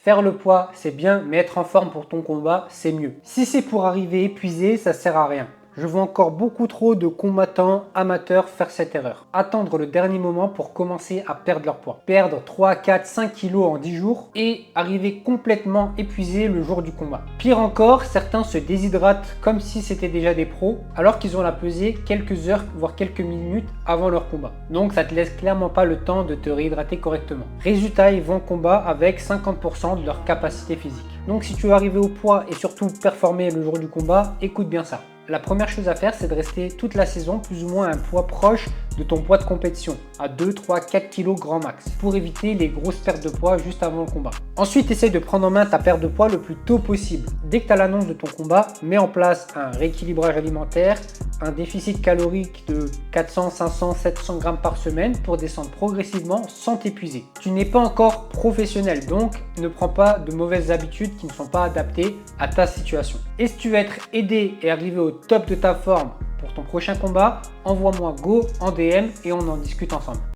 Faire le poids, c'est bien, mais être en forme pour ton combat, c'est mieux. Si c'est pour arriver épuisé, ça sert à rien. Je vois encore beaucoup trop de combattants amateurs faire cette erreur. Attendre le dernier moment pour commencer à perdre leur poids. Perdre 3, 4, 5 kilos en 10 jours et arriver complètement épuisé le jour du combat. Pire encore, certains se déshydratent comme si c'était déjà des pros alors qu'ils ont la pesée quelques heures voire quelques minutes avant leur combat. Donc ça te laisse clairement pas le temps de te réhydrater correctement. Résultat, ils vont au combat avec 50% de leur capacité physique. Donc si tu veux arriver au poids et surtout performer le jour du combat, écoute bien ça. La première chose à faire, c'est de rester toute la saison plus ou moins à un poids proche de ton poids de compétition, à 2, 3, 4 kg grand max, pour éviter les grosses pertes de poids juste avant le combat. Ensuite, essaye de prendre en main ta perte de poids le plus tôt possible. Dès que tu as l'annonce de ton combat, mets en place un rééquilibrage alimentaire, un déficit calorique de 400, 500, 700 grammes par semaine pour descendre progressivement sans t'épuiser. Tu n'es pas encore professionnel, donc ne prends pas de mauvaises habitudes qui ne sont pas adaptées à ta situation. Et si tu veux être aidé et arriver au top de ta forme pour ton prochain combat, envoie-moi go en DM et on en discute ensemble.